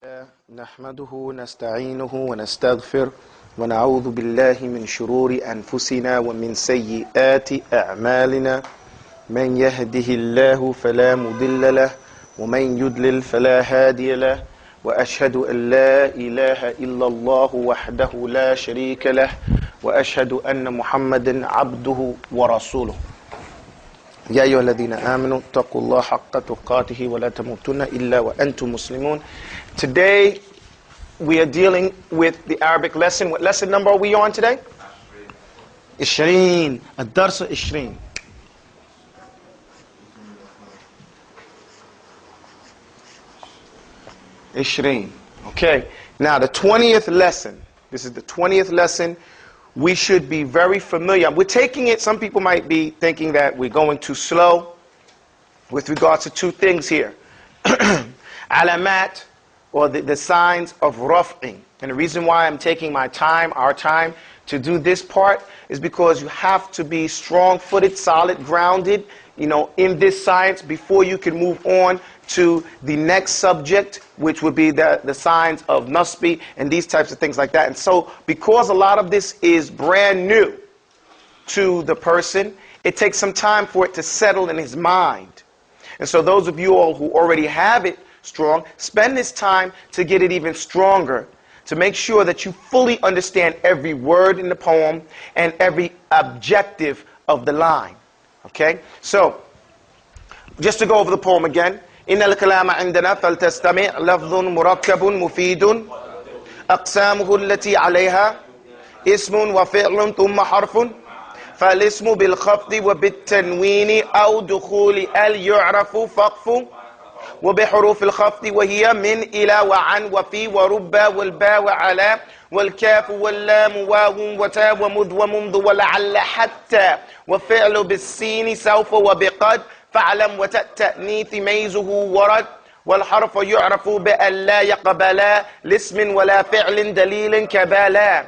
نحمده ونستعينه ونستغفر ونعوذ بالله من شرور أنفسنا ومن سيئات أعمالنا من يهده الله فلا مضل له ومن يضلل فلا هادي له وأشهد أن لا إله إلا الله وحده لا شريك له وأشهد أن محمدا عبده ورسوله يا أيها الذين آمنوا اتقوا الله حق تقاته ولا تموتن إلا وأنتم مسلمون. Today we are dealing with the Arabic lesson. What lesson number are we on today? 20. الدرس 20. Okay. Now the 20th lesson. This is the 20th lesson. We should be very familiar. We're taking it, some people might be thinking that we're going too slow with regards to two things here. Alamat, or the signs of raf'ing. And the reason why I'm taking my time, our time, to do this part is because you have to be strong-footed, solid, grounded, in this science before you can move on to the next subject, which would be the signs of nasbi and these types of things like that. And so because a lot of this is brand new to the person, it takes some time for it to settle in his mind. And so those of you all who already have it strong, spend this time to get it even stronger, to make sure that you fully understand every word in the poem and every objective of the line. Okay? So, just to go over the poem again. إن الكلام عندنا فلتستمع لفظ مركب مفيد أقسامه التي عليها اسم وفعل ثم حرف فالاسم بالخفض وبالتنوين أو دخول ال يعرف فقف وبحروف الخفض وهي من إلى وعن وفي ورب والباء وعلى والكاف واللام واو وتاء ومذ ومنذ ولعل حتى وفعل بالسين سوف وبقد فاعلم وتأنيث ميزه ورد والحرف يعرف بأن لا يقبلا لاسم ولا فعل دليل كبالا.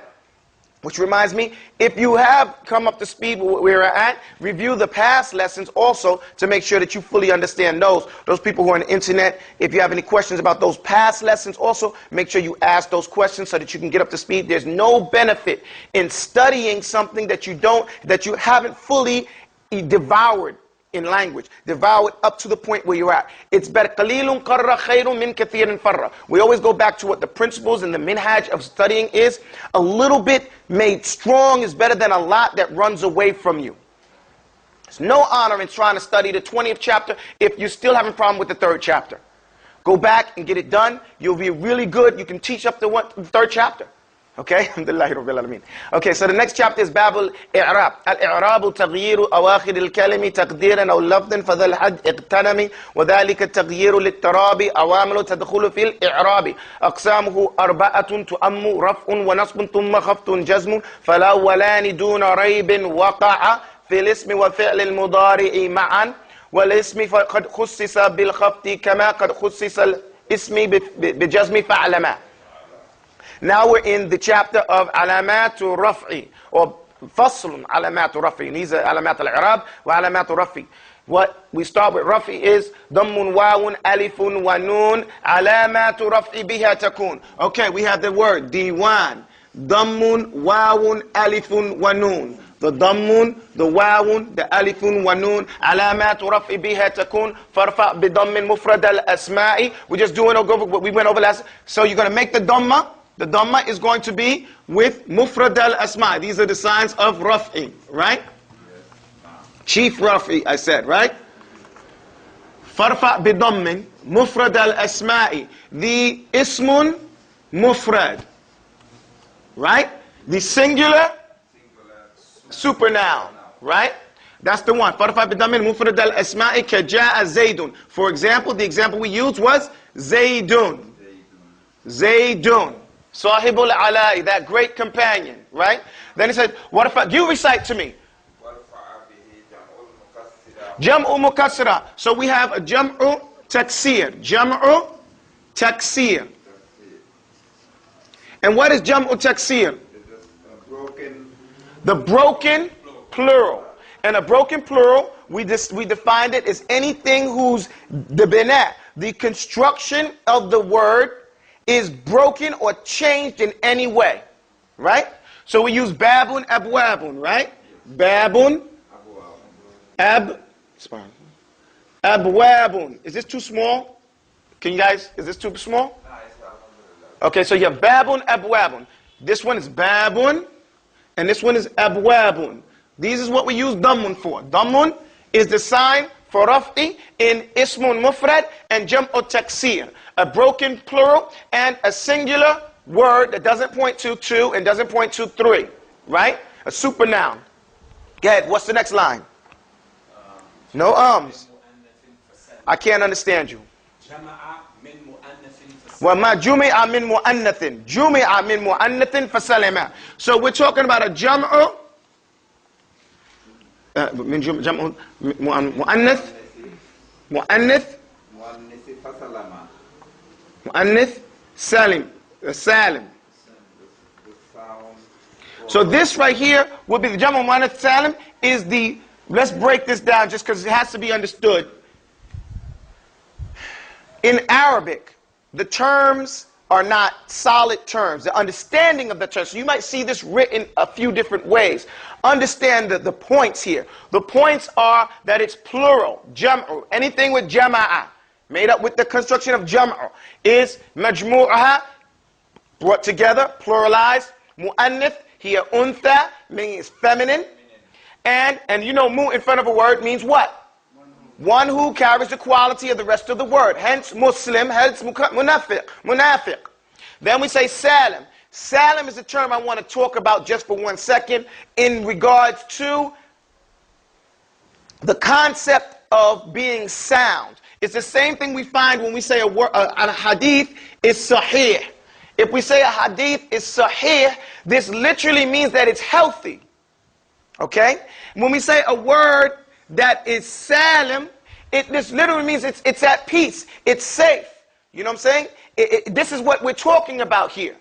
Which reminds me, if you have come up to speed where we're at, review the past lessons also to make sure that you fully understand those. Those people who are on the internet, if you have any questions about those past lessons also, make sure you ask those questions so that you can get up to speed. There's no benefit in studying something that you haven't fully devoured in language. Devour it up to the point where you're at. It's better. قَلِيلٌ قَرَّ خَيْرٌ مِنْ كَثِيرٍ فَرَّ. We always go back to what the principles and the minhaj of studying is. A little bit made strong is better than a lot that runs away from you. There's no honor in trying to study the 20th chapter if you still having a problem with the 3rd chapter. Go back and get it done. You'll be really good. You can teach up to the 3rd chapter. Okay? Okay, so the next chapter is Babul I'Rab. Al-I'Rabu تغيير أواخر الكلم تقديرا أو لفظا فذا الحد اغتنم وذلك التغيير للتراب أوامل تدخل في الإعراب أقسامه 4 تؤم رفع ونصب ثم خفض جزم فالأولان دون ريب وقع في الاسم وفعل المضارع معا والاسم قد خصص بالخفض كما قد خصص الاسم بجزم فعلما. Now we're in the chapter of Alamatu Raf'i, or Faslun Alamatu Raf'i. These are Alamat al-I'Rab wa Alamatu Raf'i. What we start with Raf'i is Dammun Wawun Alifun wa Nun Alamatu Raf'i biha takun. Okay, we have the word Diwan. Dammun Wawun Alifun wa Nun. The Dammun, the Wawun, the Alifun wa Nun Alamatu Raf'i biha takun. Farfa bi Dammin Mufrad al-Asma'i. We're just doing what we went over last. So you're going to make the Dhamma. The Dhamma is going to be with Mufrad al-Asma. These are the signs of Raf'i, right? Chief Raf'i, I said, right? Farfa bidammin, Mufrad al-Asma'i. The Ismun Mufrad, right? The singular supernoun, right? That's the one. Farfa bidammin, Mufrad al-Asma'i, kaja'a Zaydun. For example, the example we used was Zaydun. Zaydun. Sahibul Ala'i, that great companion, right? Then he said, what if you recite to me? Jam'u mukassira. So we have a jam'u taksir. Jam'u taksir. And what is jam'u taksir? The broken plural. And a broken plural, we defined it as anything whose the bina, the construction of the word is broken or changed in any way, right? So we use babun, abwabun, right? Babun, abwabun. Is this too small? Can you guys, is this too small? Okay, so you have babun, abwabun. This one is babun, and this one is abwabun. These is what we use dammun for. Dammun is the sign for raf'i in ismun mufrad and jam'u taksir, a broken plural and a singular word that doesn't point to two and doesn't point to three, right? A super noun. Go ahead, what's the next line? No ums. I can't understand you. وَمَا جُمِعَ مِن مُؤَنَّثٍ جُمِعَ مِن مُؤَنَّثٍ فَسَلِمَ. So we're talking about a jam'u, jam'u mu'annath, mu'annath, salim, salim. So this right here would be the jam'u mu'annath salim is the, let's break this down just because it has to be understood. In Arabic, the terms are not solid terms. The understanding of the terms. So you might see this written a few different ways. Understand the points here. The points are that it's plural, jam'u. Anything with jama'a, made up with the construction of jam'u, is majmu'aha, brought together, pluralized. Mu'annith, here untha, means feminine. And you know, mu in front of a word means what? One who carries the quality of the rest of the word. Hence Muslim, hence munafiq. Then we say salim. Salim is a term I want to talk about just for 1 second in regards to the concept of being sound. It's the same thing we find when we say a hadith is sahih. If we say a hadith is sahih, this literally means that it's healthy. Okay? When we say a word that is salim, this literally means it's at peace, it's safe. You know what I'm saying? This is what we're talking about here.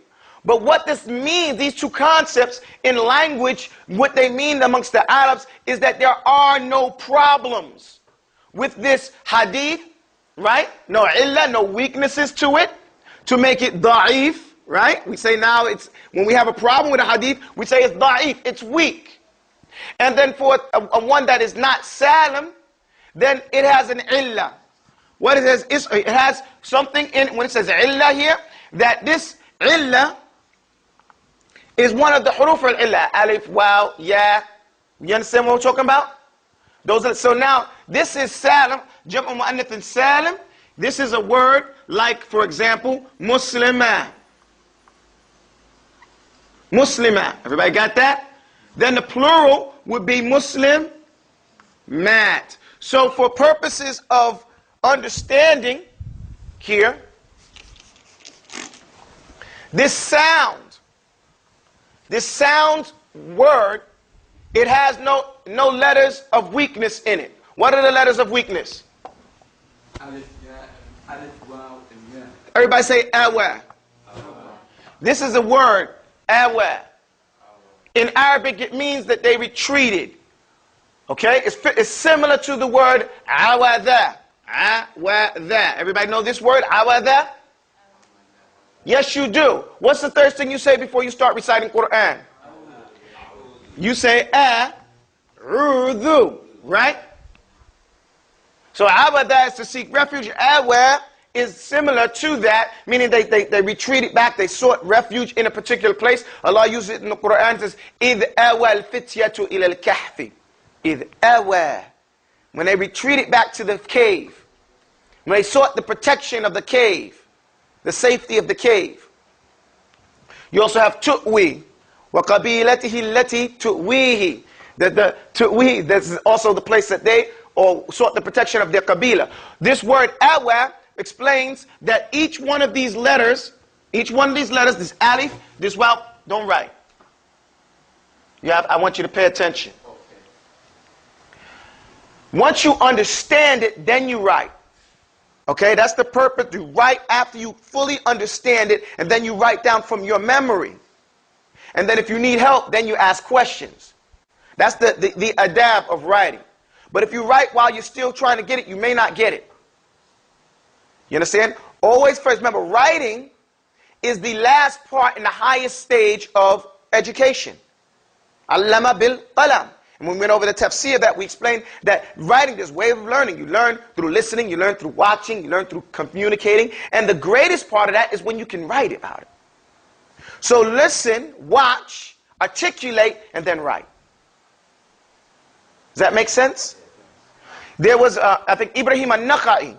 But what this means, these two concepts in language, what they mean amongst the Arabs is that there are no problems with this hadith, right? No illah, no weaknesses to it, to make it da'if, right? We say now it's, when we have a problem with a hadith, we say it's da'if, it's weak. And then for a one that is not salim, then it has an illah. What it says is, it has something in, when it says illah here, that this illah is one of the huruf al-illah. Alif, waw, ya. You understand what we're talking about? Those are, so now, this is salim, jam'u mu'annath and salim. This is a word like, for example, muslima. Muslima. Everybody got that? Then the plural would be Muslim mat. So for purposes of understanding here, this sound word, it has no letters of weakness in it. What are the letters of weakness? Alif, waw, and ya. Everybody say awa. This is a word, awa. In Arabic, it means that they retreated. Okay? It's similar to the word awadha. Awadha. Everybody know this word, awadha? Yes, you do. What's the first thing you say before you start reciting Quran? You say a'udhu, right? So awadha is to seek refuge. Awa is similar to that, meaning they retreated back, they sought refuge in a particular place. Allah uses it in the Quran, says, إِذْ أَوَى الْفِتْيَةُ إِلَى الْكَهْفِ. إِذْ أَوَى. When they retreated back to the cave, when they sought the protection of the cave, the safety of the cave. You also have tu'wi. وَقَبِيلَتِهِ الَّتِي تُؤْوِيهِ. The tu'wi, this is also the place that they sought the protection of their qabila. This word awa explains that each one of these letters, this alif, this waw, don't write. I want you to pay attention. Once you understand it, then you write. Okay, that's the purpose. You write after you fully understand it, and then you write down from your memory. And then if you need help, then you ask questions. That's the adab of writing. But if you write while you're still trying to get it, you may not get it. You understand? Always first, remember, writing is the last part in the highest stage of education. Allama bil qalam. And when we went over the tafsir that we explained that writing is a way of learning. You learn through listening, you learn through watching, you learn through communicating. And the greatest part of that is when you can write about it. So listen, watch, articulate, and then write. Does that make sense? There was, I think, Ibrahim al-Nakha'i,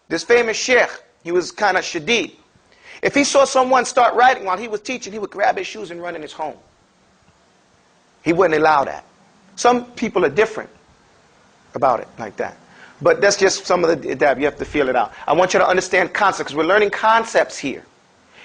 this famous sheikh. He was kind of shadid. If he saw someone start writing while he was teaching, he would grab his shoes and run in his home. He wouldn't allow that. Some people are different about it like that. But that's just some of the adab. You have to feel it out. I want you to understand concepts, because we're learning concepts here.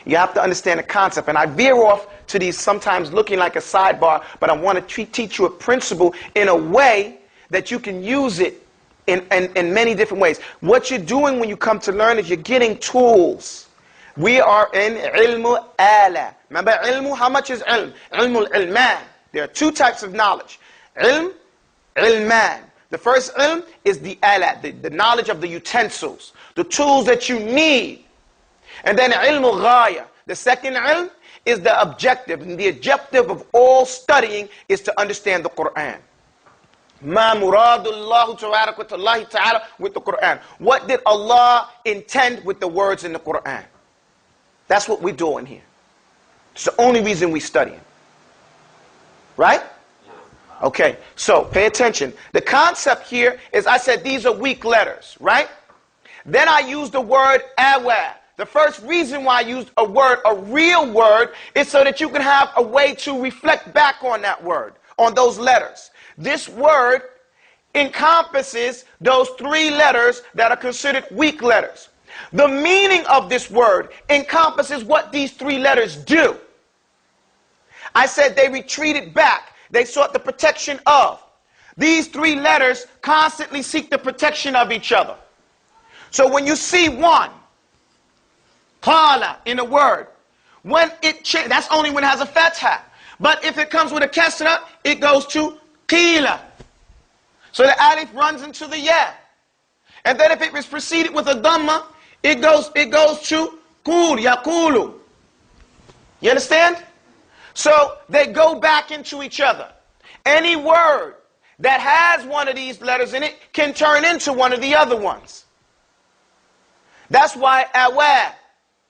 You have to understand the concept. And I veer off to these sometimes looking like a sidebar, but I want to teach you a principle in a way that you can use it in many different ways. What you're doing when you come to learn is you're getting tools. We are in ilmu ala. Remember ilmu? How much is ilm? Ilmu al-ilman. There are two types of knowledge. Ilm, ilman. The first ilm is the ala, the knowledge of the utensils, the tools that you need. And then ilmu ghaya. The second ilm is the objective. And the objective of all studying is to understand the Quran. Ma muradullahu ta'ala with the Quran. What did Allah intend with the words in the Quran? That's what we're doing here. It's the only reason we study it. Right? Okay, so pay attention. The concept here is, I said these are weak letters, right? Then I used the word awa. The first reason why I used a word, a real word, is so that you can have a way to reflect back on that word, on those letters. This word encompasses those three letters that are considered weak letters. The meaning of this word encompasses what these three letters do. I said they retreated back. They sought the protection of. These three letters constantly seek the protection of each other. So when you see one, qala, in a word, when it changes, that's only when it has a fatha. But if it comes with a kasra, it goes to qila. So the alif runs into the ya. And then if it is preceded with a dhamma, it goes to qul, yaqulu. You understand? So they go back into each other. Any word that has one of these letters in it can turn into one of the other ones. That's why awa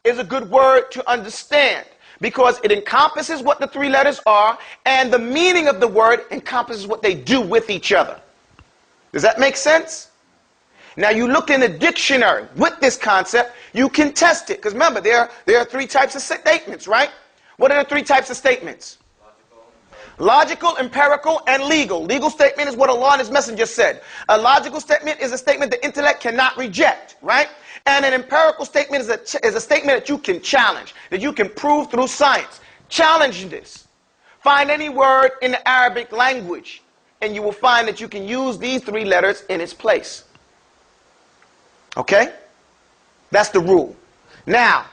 is a good word to understand, because it encompasses what the three letters are, and the meaning of the word encompasses what they do with each other. Does that make sense? Now you look in the dictionary with this concept, you can test it. Because remember, there are three types of statements, right? What are the three types of statements? Logical, empirical, and legal. Legal statement is what Allah and His Messenger said. A logical statement is a statement the intellect cannot reject, right? And an empirical statement is a statement that you can challenge, that you can prove through science. Challenge this. Find any word in the Arabic language, and you will find that you can use these three letters in its place. Okay? That's the rule. Now,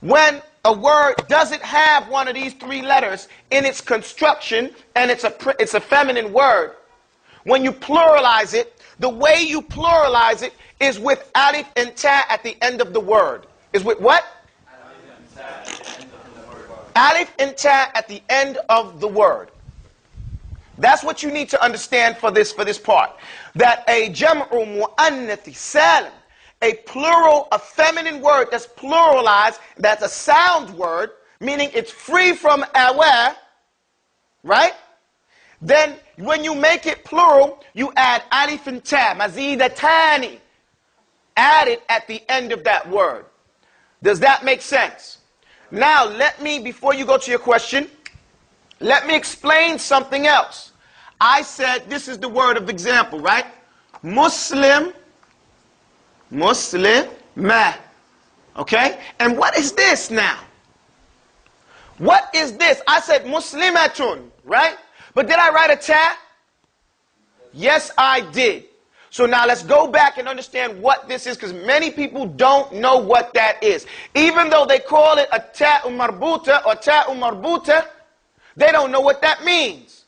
when a word doesn't have one of these three letters in its construction, and it's a feminine word, when you pluralize it, the way you pluralize it is with alif and ta at the end of the word. Is with what? Alif and ta at the end of the word. That's what you need to understand for this part. That a jam'u mu'annathi salim, a plural, a feminine word that's pluralized, that's a sound word, meaning it's free from awa, right? Then when you make it plural, you add alif and ta, mazidatani, add it at the end of that word. Does that make sense? Now let me, before you go to your question, let me explain something else. I said this is the word of example, right? Muslim, ma. Okay? And what is this now? What is this? I said muslimatun, right? But did I write a ta? Yes, I did. So now let's go back and understand what this is, because many people don't know what that is. Even though they call it a ta'u marbuta or ta'u marbuta, they don't know what that means.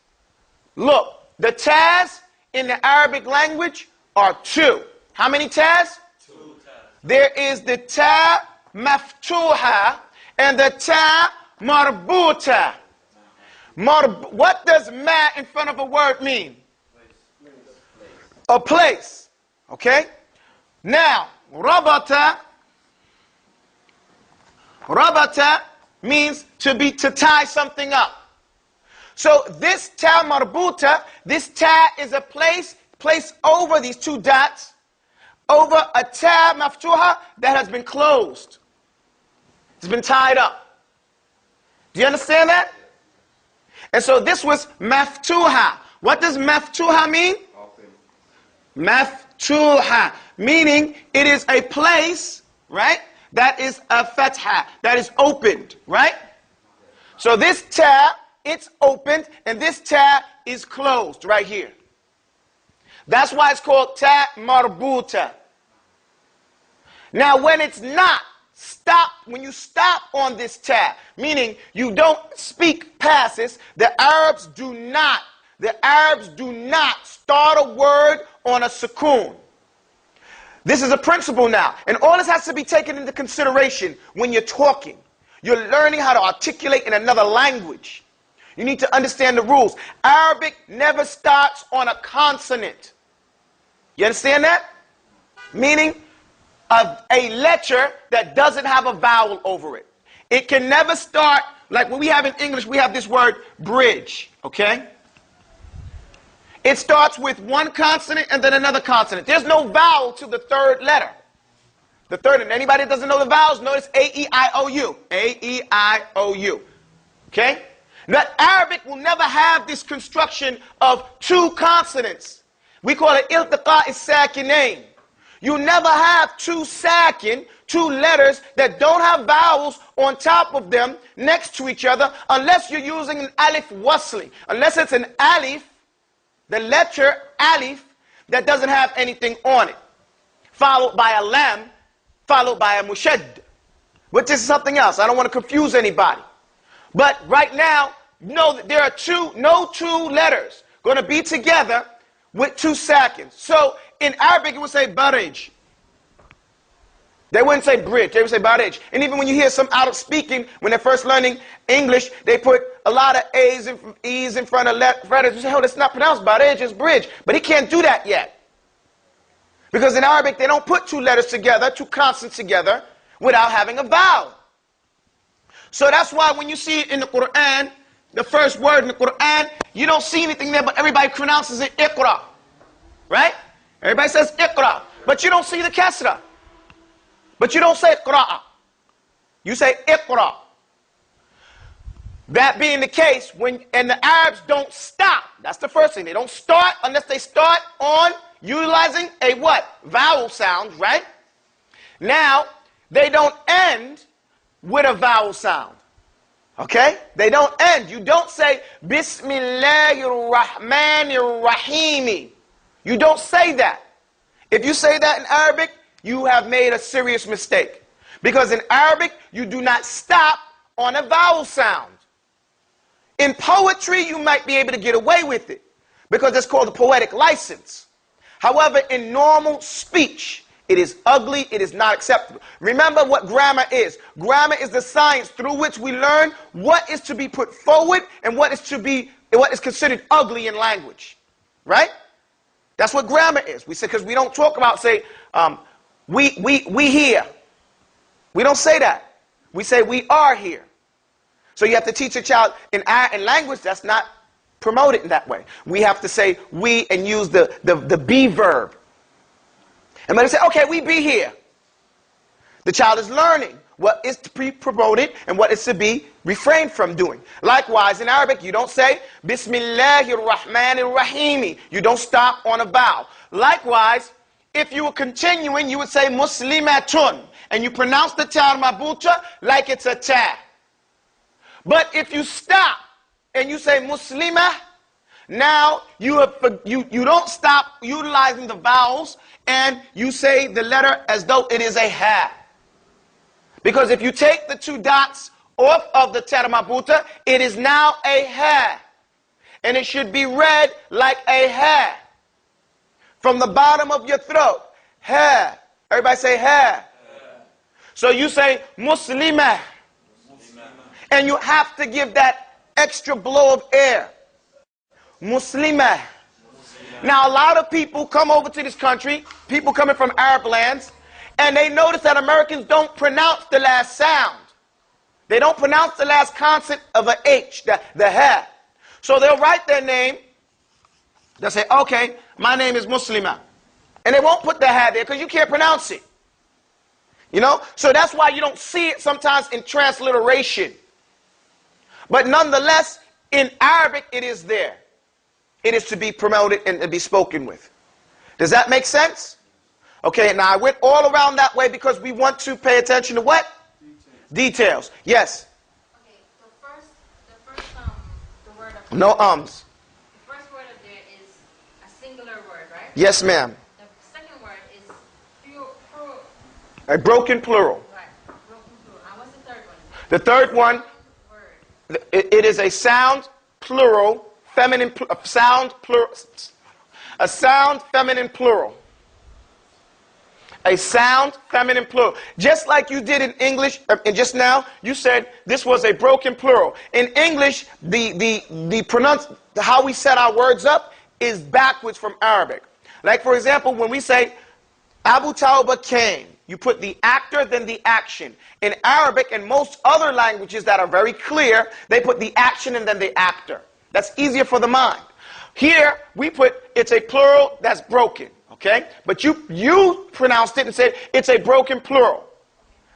Look, the tas in the Arabic language are two. How many tas? Two tas. There is the ta maftuha and the ta marbuta. What does ma in front of a word mean? A place. Okay? Now, rabata means to tie something up. So this ta marbuta, this ta is a place over these two dots, over a ta maftuha that has been closed. It's been tied up. Do you understand that? And so this was maftuha. What does maftuha mean? Maftuha, meaning it is a place, right, that is a fatha, that is opened, right? So this ta, it's opened, and this ta is closed right here. That's why it's called ta marbuta. Now when it's not, when you stop on this ta, meaning you don't speak past this, the Arabs do not start a word on a sukoon. This is a principle now, and all this has to be taken into consideration when you're talking. You're learning how to articulate in another language. You need to understand the rules. Arabic never starts on a consonant. You understand that? Meaning a letter that doesn't have a vowel over it. It can never start, like when we have in English, we have this word bridge, okay? It starts with one consonant and then another consonant. There's no vowel to the third letter. The third, and anybody that doesn't know the vowels, notice A-E-I-O-U. A-E-I-O-U. Okay? Now, Arabic will never have this construction of two consonants. We call it iltiqa is-sakinain. You never have two sakin, two letters that don't have vowels on top of them next to each other unless you're using an alif wasli. Unless it's an alif, the letter alif that doesn't have anything on it, followed by a lam, followed by a mushadd, which is something else. I don't want to confuse anybody. But right now, know that there are no two letters going to be together with two sakins. So in Arabic, it would say barij. They wouldn't say bridge, they would say barij. And even when you hear some Arab speaking, when they're first learning English, they put a lot of A's and E's in front of letters. You say, oh, that's not pronounced barij, it's bridge. But he can't do that yet. Because in Arabic, they don't put two letters together, two consonants together, without having a vowel. So that's why when you see it in the Quran, the first word in the Quran, you don't see anything there, but everybody pronounces it iqra. Right? Everybody says iqra. But you don't see the kasra. But you don't say qra'a. You say iqra. That being the case, and the Arabs don't stop. That's the first thing. They don't start unless they start on utilizing a what? Vowel sound, right? Now, they don't end with a vowel sound. Okay? They don't end. You don't say Bismillahir Rahmanir Rahimi. You don't say that. If you say that in Arabic, you have made a serious mistake. Because in Arabic, you do not stop on a vowel sound. In poetry, you might be able to get away with it, because it's called a poetic license. However, in normal speech, it is ugly, it is not acceptable. Remember what grammar is. Grammar is the science through which we learn what is to be put forward and what is considered ugly in language. Right? That's what grammar is. We say, because we don't talk about, say, we here. We don't say that. We say we are here. So you have to teach a child in language that's not promoted in that way. We have to say we and use the be verb. And when they say, okay, we be here. The child is learning what is to be promoted and what is to be refrained from doing. Likewise, in Arabic, you don't say Bismillahir Rahmanir Rahimi. You don't stop on a vowel. Likewise, if you were continuing, you would say Muslimatun. And you pronounce the ta marbuta like it's a ta. But if you stop and you say Muslimah, now you don't stop utilizing the vowels and you say the letter as though it is a ha. Because if you take the two dots off of the ta marbuta, it is now a ha. And it should be read like a ha. From the bottom of your throat. Ha. Everybody say ha. So you say Muslimah. And you have to give that extra blow of air. Muslimah. Now, a lot of people come over to this country, people coming from Arab lands, and they notice that Americans don't pronounce the last sound. They don't pronounce the last consonant of an H, the ha. So they'll write their name. They'll say, okay, my name is Muslimah. And they won't put the ha there because you can't pronounce it. You know? So that's why you don't see it sometimes in transliteration. But nonetheless, in Arabic, it is there. It is to be promoted and to be spoken with. Does that make sense? Okay, now I went all around that way because we want to pay attention to what? Details. Yes? Okay, the word of... No ums. The first word of there is a singular word, right? Yes, ma'am. The second word is plural. A broken plural. Right, broken plural. And what's the third one? The third one, Word. it is a sound plural, feminine, sound plural, a sound feminine plural. A sound feminine plural. Just like you did in English, and just now, you said this was a broken plural. In English, how we set our words up is backwards from Arabic. Like, for example, when we say, Abu Tawbah came, you put the actor, then the action. In Arabic and most other languages that are very clear, they put the action and then the actor. That's easier for the mind. Here, we put, it's a plural that's broken. Okay? But you pronounced it and said it's a broken plural.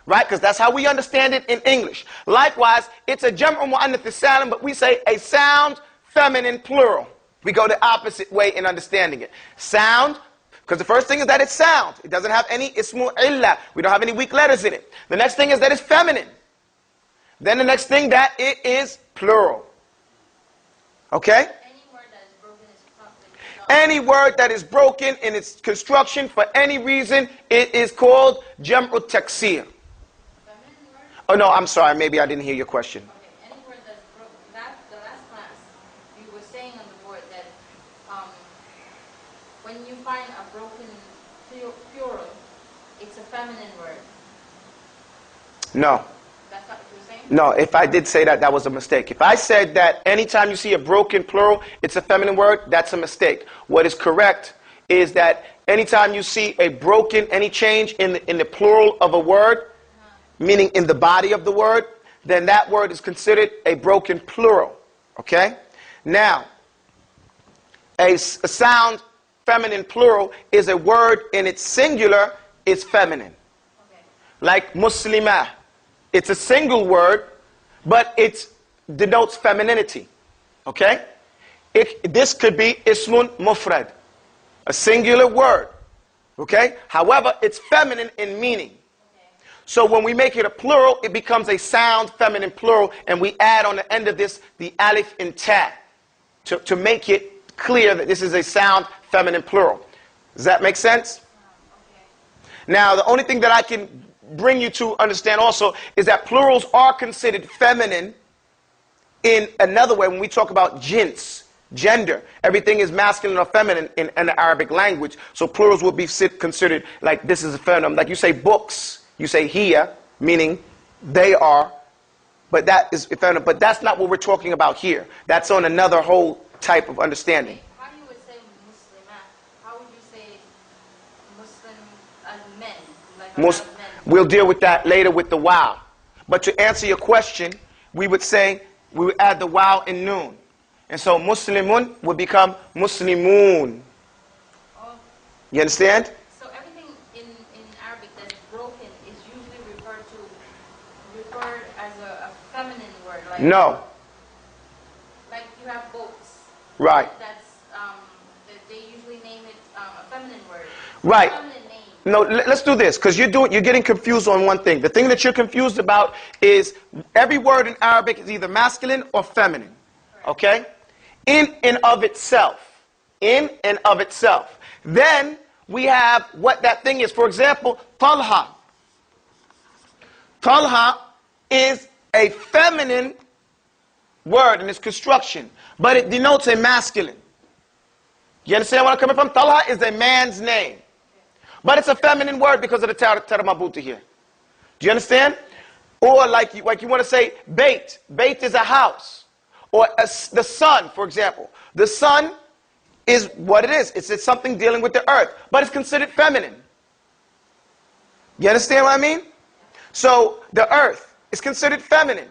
Right? Because that's how we understand it in English. Likewise, it's a jam'u mu'annath salim, but we say a sound feminine plural. We go the opposite way in understanding it. Sound, because the first thing is that it's sound. It doesn't have any ismu illa. We don't have any weak letters in it. The next thing is that it's feminine. Then the next thing that it is plural. Okay? Any word that is broken in its construction for any reason, it is called jam'u taksir. Oh no, I'm sorry, maybe I didn't hear your question. Okay, any word that's broken. The last class, you were saying on the board that when you find a broken plural, it's a feminine word. No. That's not what you were saying? No, if I did say that, that was a mistake. If I said that anytime you see a broken plural, it's a feminine word, that's a mistake. What is correct is that anytime you see a broken, any change in the plural of a word, meaning in the body of the word, then that word is considered a broken plural. Okay? Now, a sound feminine plural is a word in its singular is feminine. Okay. Like Muslimah. It's a single word, but it denotes femininity. Okay? This could be ismun mufrad, a singular word. Okay? However, it's feminine in meaning. Okay. So when we make it a plural, it becomes a sound feminine plural, and we add on the end of this the alif and ta to make it clear that this is a sound feminine plural. Does that make sense? Okay. Now, the only thing that I can bring you to understand also is that plurals are considered feminine in another way when we talk about jins, gender. Everything is masculine or feminine in the Arabic language. So plurals would be considered like this is a feminine. Like you say books, you say hiya, meaning they are, but that is feminine. But that's not what we're talking about here. That's on another whole type of understanding. How you would say Muslimah? How would you say Muslim as men? Like a lot of men? We'll deal with that later with the wow. But to answer your question, we would say, we would add the wow in noon. And so Muslimun would become Muslimun. Oh. You understand? So everything in Arabic that's broken is usually referred as a feminine word. Like, No. Like you have boats. Right. That's, they usually name it a feminine word. Right. Feminine name. No, let's do this, because you're getting confused on one thing. The thing that you're confused about is every word in Arabic is either masculine or feminine. Okay? In and of itself. In and of itself. Then we have what that thing is. For example, Talha. Talha is a feminine word in its construction, but it denotes a masculine. You understand where I'm coming from? Talha is a man's name. But it's a feminine word because of the Tara Mabuta here. Do you understand? Or like you want to say bait. Bait is a house. Or the sun, for example. The sun is what it is. It's something dealing with the earth. But it's considered feminine. You understand what I mean? So the earth is considered feminine.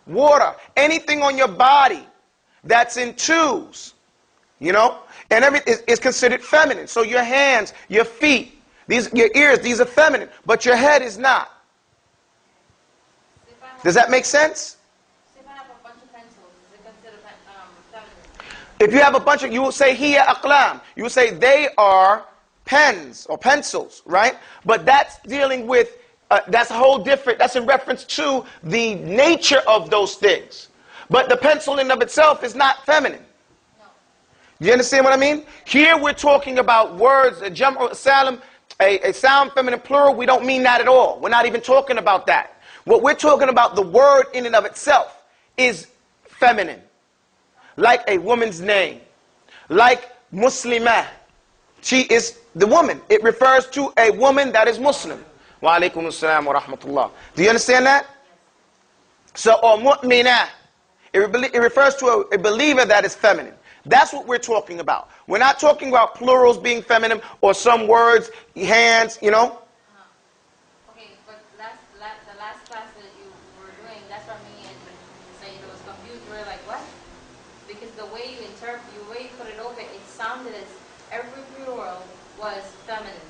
Water, anything on your body that's in twos, you know, and everything is considered feminine. So your hands, your feet, your ears, these are feminine, but your head is not. Does that make sense? If I have a bunch of pencils, is it considered feminine? If you have a bunch of, you will say hiya aqlam. You will say they are pens or pencils, right? But that's dealing with, that's a whole different, that's in reference to the nature of those things. But the pencil in of itself is not feminine. No. You understand what I mean? Here we're talking about words, a jam'u salim, a sound feminine plural. We don't mean that at all. We're not even talking about that. What we're talking about, the word in and of itself is feminine. Like a woman's name. Like Muslimah. She is the woman. It refers to a woman that is Muslim. Wa alaikum assalam wa rahmatullah. Do you understand that? So, or mu'minah. It refers to a believer that is feminine. That's what we're talking about. We're not talking about plurals being feminine or some words, hands, you know. Okay, but the last class that you were doing, that's what me and saying it was confused. We were like, what? Because the way you interpret, the way you put it over, it sounded as every plural was feminine.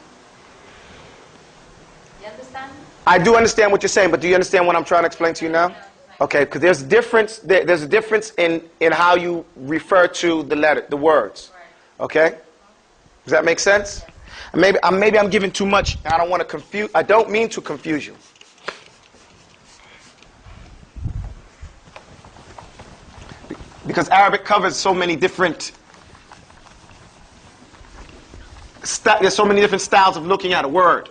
You understand? I do understand what you're saying, but do you understand what I'm trying to explain to you now? Okay, because there's a difference in how you refer to the words. Okay? Does that make sense? Maybe I'm giving too much. I don't want to confuse. I don't mean to confuse you. Because Arabic covers so many different there's so many different styles of looking at a word.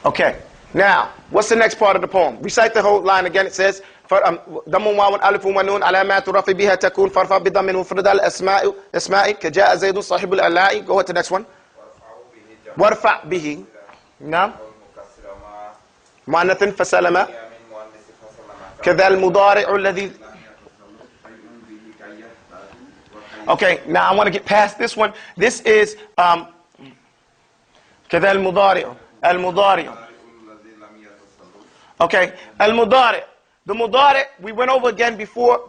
Okay, now, what's the next part of the poem? Recite the whole line again. It says, ضم واو ألف ونون علامات رفع بها تكون فارفع بضم مفرد الأسماء كجاء زيد صاحب الألاء. Go to the next one. وارفع به. نعم. مؤنث فسلم. كذا المضارع الذي. Okay, now I want to get past this one. This is كذا المضارع. Al-Mudari'. Okay, Al-Mudari'. The Mudari', we went over again before.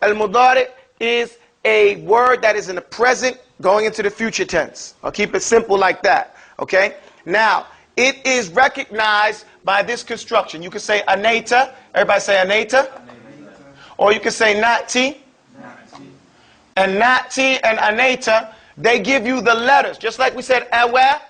Al-Mudari' is a word that is in the present going into the future tense. I'll keep it simple like that. Okay? Now, it is recognized by this construction. You can say anata. Everybody say anata. Or you can say nati. And nati and anata, they give you the letters. Just like we said awa.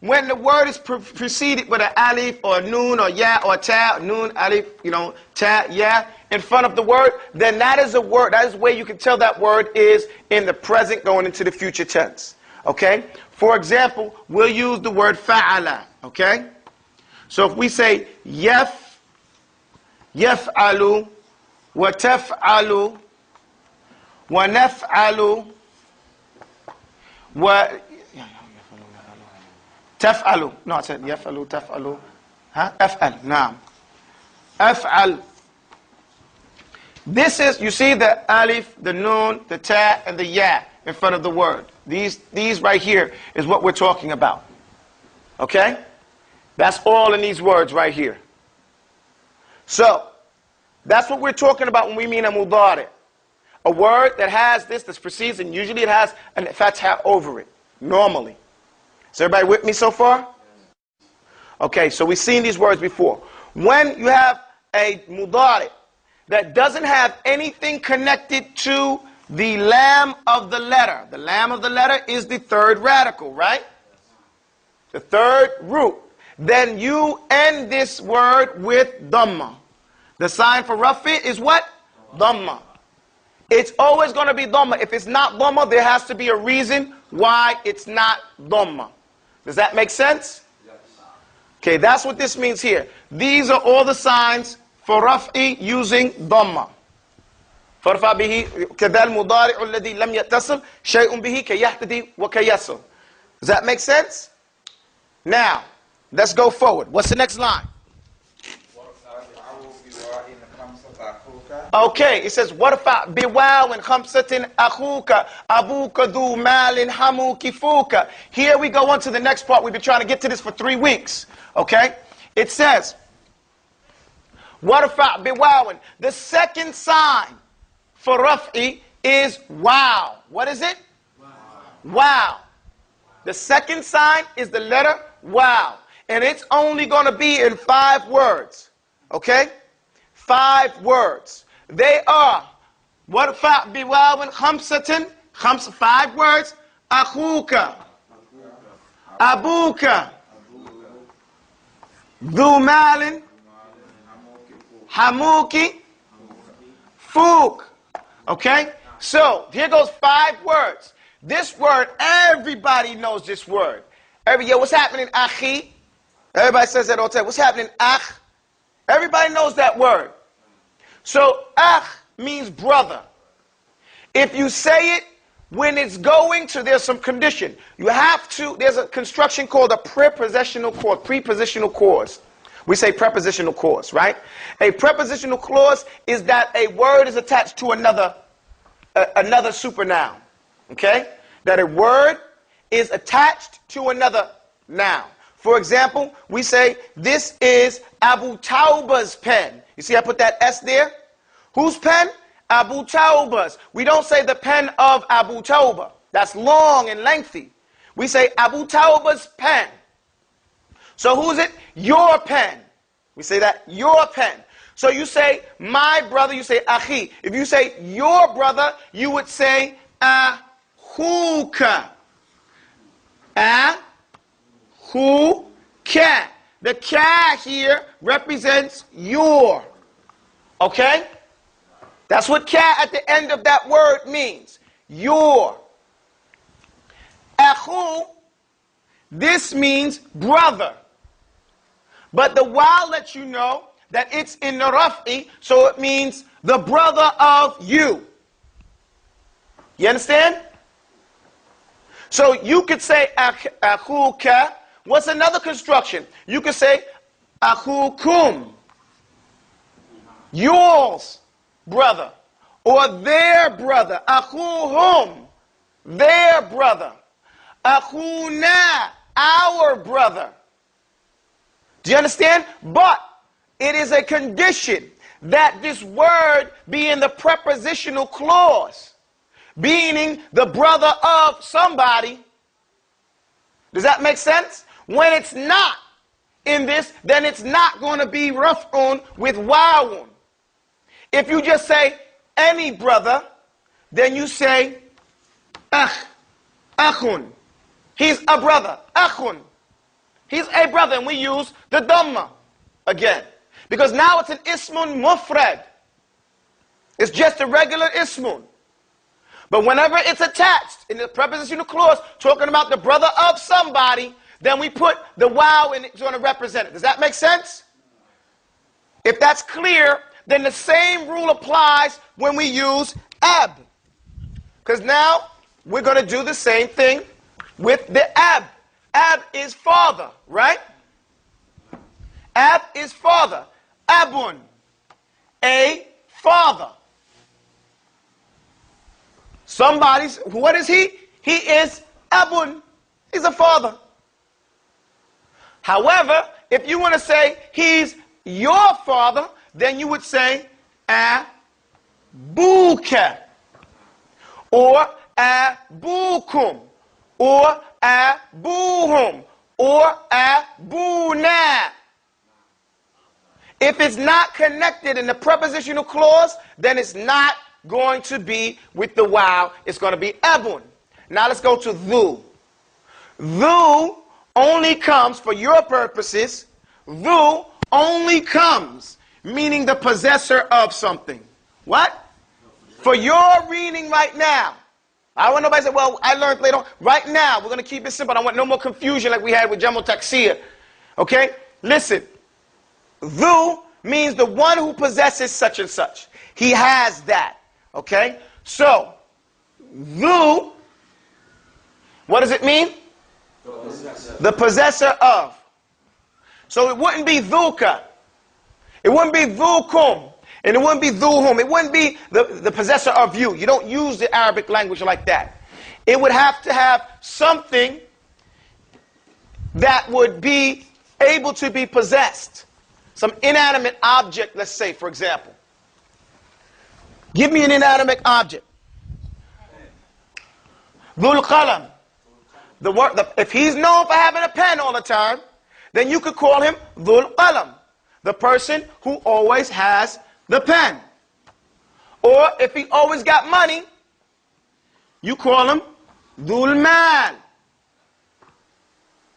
When the word is preceded with an alif or a noon or ya or ta, noon, alif, you know, ta, ya, in front of the word, then that is a word. That is the way you can tell that word is in the present going into the future tense. Okay? For example, we'll use the word fa'ala. Okay? So if we say yaf'alu, wa taf'alu, wa naf'alu, wa تفعل. No, I said يفعل تفعل. Huh? أفعل. نعم. أفعل. This is, you see the alif, the noon, the ta, and the ya in front of the word. These right here is what we're talking about. Okay? That's all in these words right here. So, that's what we're talking about when we mean a mudari'. A word that has this precedes, and usually it has a fatha over it. Normally. Is everybody with me so far? Okay, so we've seen these words before. When you have a mudari' that doesn't have anything connected to the lam of the letter. The lam of the letter is the third radical, right? The third root. Then you end this word with dhamma. The sign for rafi is what? Dhamma. It's always going to be dhamma. If it's not dhamma, there has to be a reason why it's not dhamma. Does that make sense? Yes. Okay, that's what this means here. These are all the signs for raf'i using dhamma. فارفع به كذا المضارع الذي لم يتصل شيء به كيهتدي وكيصل. Does that make sense? Now, let's go forward. What's the next line? Okay, it says, وَرْفَعْ بِوَاوٍ خَمْسَةٍ أَخُوكَ أَبُوكَ ذُو مَالٍ حَمُوكِ فُوكَ. Here we go on to the next part. We've been trying to get to this for 3 weeks. Okay? It says, وَرْفَعْ بِوَاوٍ. The second sign for raf'i is wow. What is it? Wow. The second sign is the letter wow. And it's only going to be in 5 words. Okay? 5 words. They are وَرْفَعْ بِوَاوٍ خَمْسَةٍ 5 words. أَخُوكَ أَبُوكَ ذُو مَالٍ حَمُوكِ فُوكَ. Okay? So, here goes 5 words. This word, everybody knows this word. What's happening, akhi? Everybody says that all the time. What's happening, akh? Everybody knows that word. So, akh means brother. If you say it when it's going to, there's some condition. You have to, there's a construction called a prepositional clause. We say prepositional clause, right? A prepositional clause is that a word is attached to another supernoun. Okay? That a word is attached to another noun. For example, we say, this is Abu Tawba's pen. You see I put that S there? Whose pen? Abu Tawba's. We don't say the pen of Abu Tawba. That's long and lengthy. We say Abu Tawba's pen. So who's it? Your pen. We say that, your pen. So you say, my brother, you say akhi. If you say your brother, you would say ahuka. Ahuka. The ka here represents your. Okay? That's what ka at the end of that word means. Your. Ahu, this means brother. But the waw lets you know that it's in the raf'i, so it means the brother of you. You understand? So you could say akhuka. What's another construction? You could say akhukum. Yours, brother. Or their brother. Akhuhum. Their brother. Akhuna. Our brother. Do you understand? But it is a condition that this word be in the prepositional clause, meaning the brother of somebody. Does that make sense? When it's not in this, then it's not going to be raf'un with wawun. If you just say any brother, then you say akhun. He's a brother. Akhun. He's a brother, and we use the dhamma again. Because now it's an ismun mufrad. It's just a regular ismun. But whenever it's attached in the prepositional clause, talking about the brother of somebody, then we put the wow and it's going to represent it. Does that make sense? If that's clear, then the same rule applies when we use ab. Because now we're going to do the same thing with the ab. Ab is father, right? Ab is father. Abun, a father. Somebody's, what is he? He is abun. He's a father. However, if you want to say he's your father, then you would say abuka, or abukum, or abuhum, or abuna. If it's not connected in the prepositional clause, then it's not going to be with the wow. It's going to be abun. Now let's go to dhu. Dhu only comes, for your purposes, dhu only comes, meaning the possessor of something. What? For your reading right now. I don't want nobody to say, well, I learned later on. Right now, we're going to keep it simple. I don't want no more confusion like we had with Jamal Taksir. Okay? Listen. Dhu means the one who possesses such and such. He has that. Okay? So, dhu, what does it mean? The possessor of. So it wouldn't be dhuka. It wouldn't be dhukum. And it wouldn't be dhuhum. It wouldn't be the possessor of you. You don't use the Arabic language like that. It would have to have something that would be able to be possessed. Some inanimate object, let's say, for example. Give me an inanimate object. Dhul qalam. If he's known for having a pen all the time, then you could call him Dhul qalam, the person who always has the pen. Or if he always got money, you call him Dhul mal.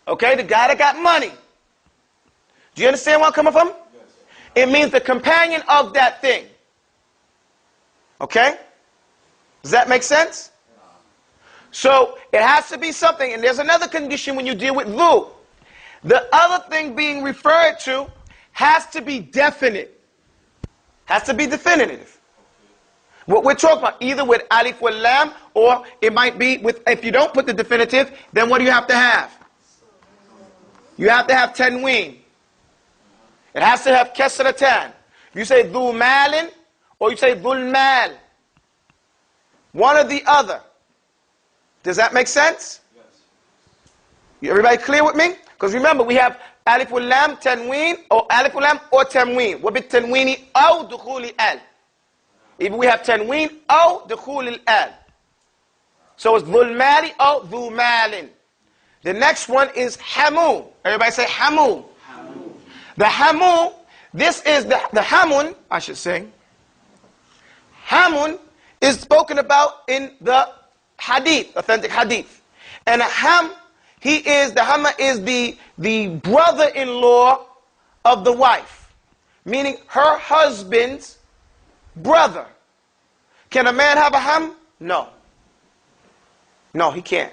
Okay, the guy that got money. Do you understand where I'm coming from? Yes. It means the companion of that thing. Okay? Does that make sense? Yeah. So it has to be something, and there's another condition when you deal with dhu. The other thing being referred to has to be definite. Has to be definitive. What we're talking about, either with alif wal lam, or it might be with, if you don't put the definitive, then what do you have to have? You have to have tanween. It has to have kasratan. You say dhu malin, or you say dhul mal. One or the other. Does that make sense? Yes. Everybody clear with me? Because remember, we have alif wal lam, tanween, or alif wal lam, or tanween. What be tanweeni, aw dukhuli al. If we have tanween, aw dukhuli al. So it's dhul mali, aw dhu malin. The next one is hamu. Everybody say hamu. Hamu. The hamu, this is the hamun, I should say. Hamun is spoken about in the hadith, authentic hadith. And ham, the hama is the brother-in-law of the wife. Meaning her husband's brother. Can a man have a ham? No. No, he can't.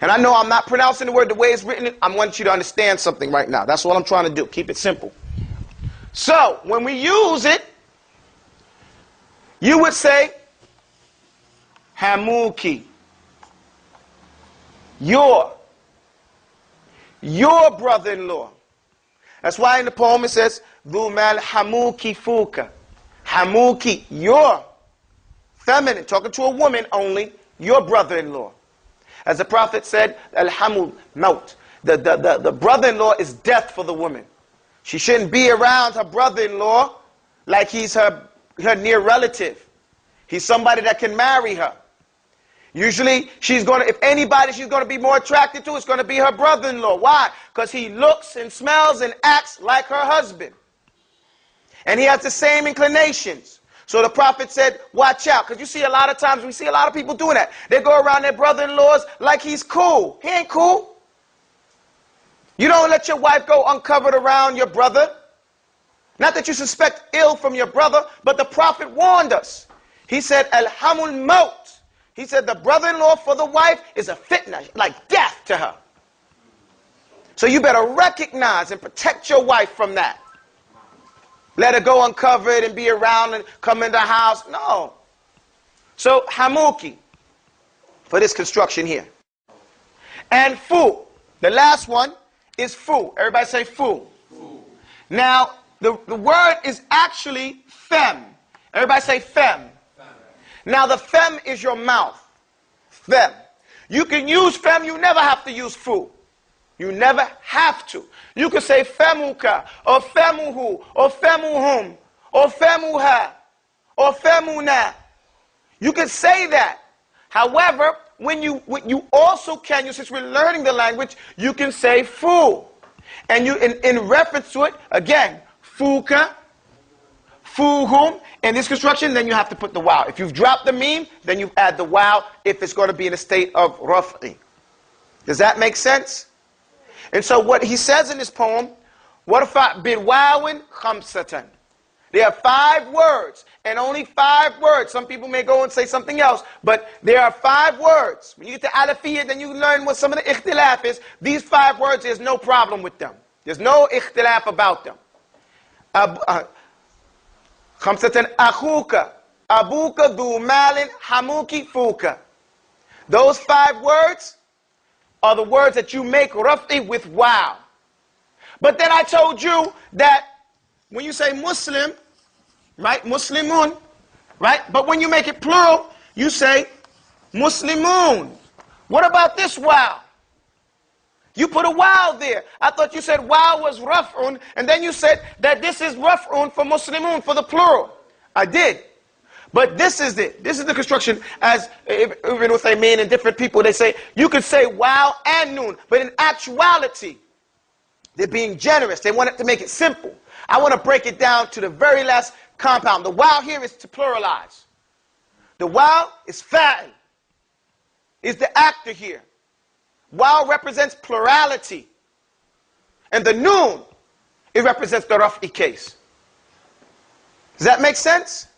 And I know I'm not pronouncing the word the way it's written. I want you to understand something right now. That's what I'm trying to do. Keep it simple. So, when we use it, you would say, hamuki. Your brother-in-law. That's why in the poem it says, dhu mal hamuki fuka. Hamuki, your. Feminine, talking to a woman only, your brother-in-law. As the Prophet said, Al-Hamul Maut. The brother-in-law is death for the woman. She shouldn't be around her brother-in-law like he's her near relative. He's somebody that can marry her. Usually, if anybody she's going to be more attracted to, it's going to be her brother-in-law. Why? Because he looks and smells and acts like her husband. And he has the same inclinations. So the Prophet said, watch out. Because you see a lot of times, we see a lot of people doing that. They go around their brother-in-laws like he's cool. He ain't cool. You don't let your wife go uncovered around your brother. Not that you suspect ill from your brother, but the Prophet warned us. He said, Al-Hamul Maut. He said the brother-in-law for the wife is a fitna, like death to her. So you better recognize and protect your wife from that. Let her go uncovered and be around and come in the house. No. So, hamuki, for this construction here. And fu, the last one is fu. Everybody say fu. Fu. Now, the word is actually fem. Everybody say fem. Fem. Now, the fem is your mouth. Fem. You can use fem, you never have to use fu. You never have to. You can say femuka, or femuhu, or femuhum, or femuha, or femuna. You can say that. However, when you also can, since we're learning the language, you can say fu. And you, in reference to it, again, fuka, fuhum. In this construction, then you have to put the wow. If you've dropped the meme, then you add the wow if it's going to be in a state of raf'i. Does that make sense? And so what he says in this poem, what if I bid wawin khamsatan? There are 5 words, and only 5 words. Some people may go and say something else, but there are 5 words. When you get to alafiyya, then you learn what some of the ikhtilaf is. These 5 words, there's no problem with them. There's no ikhtilaf about them. Khamsatan akhuka. Abuka du malin hamuki fuka. Those 5 words are the words that you make raf'i with wow. But then I told you that when you say Muslim, right, Muslimun, right? But when you make it plural, you say Muslimun. What about this wow? You put a wow there. I thought you said wow was raf'un, and then you said that this is raf'un for Muslimun, for the plural. I did. But this is it. This is the construction, as Ibn Uthaymin and different people, they say, you could say wow and noon, but in actuality, they're being generous. They want it to make it simple. I want to break it down to the very last compound. The wow here is to pluralize. The wow is fa'il, is the actor here. Wow represents plurality. And the noon, it represents the raf'i case. Does that make sense?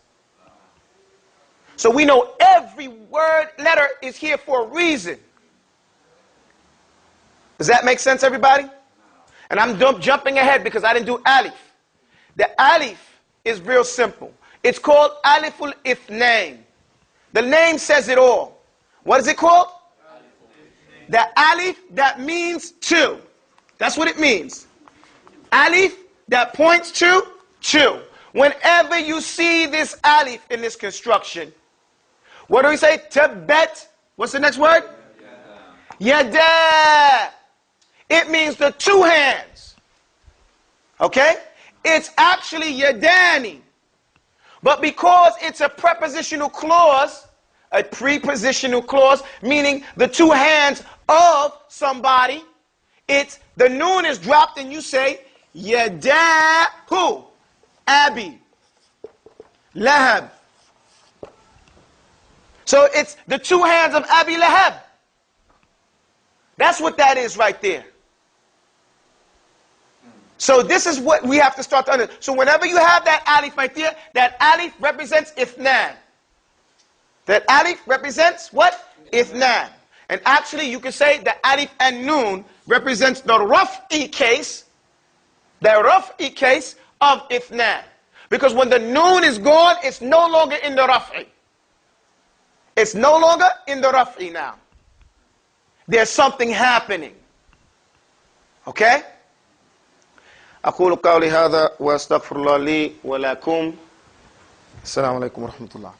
So we know every word, letter is here for a reason. Does that make sense, everybody? And I'm jumping ahead because I didn't do alif. The alif is real simple. It's called aliful ithnain. The name says it all. What is it called? The alif that means two. That's what it means. Alif that points to two. Whenever you see this alif in this construction, what do we say? Tabet. What's the next word? Yada. It means the 2 hands. Okay? It's actually yadani. But because it's a prepositional clause, a prepositional clause, meaning the 2 hands of somebody, it's the noon is dropped and you say yadahu, Abi, Lahab. So it's the 2 hands of Abi Lahab. That's what that is right there. So this is what we have to start to understand. So whenever you have that alif right there, that alif represents ithnan. That alif represents what? Ithnan. And actually you can say that alif and noon represents the raf'i case, the raf'i case of ithnan. Because when the noon is gone, it's no longer in the raf'i. It's no longer in the raf'i now. There's something happening. Okay? أقول قولي هذا وأستغفر الله لي ولكم. السلام عليكم ورحمة الله.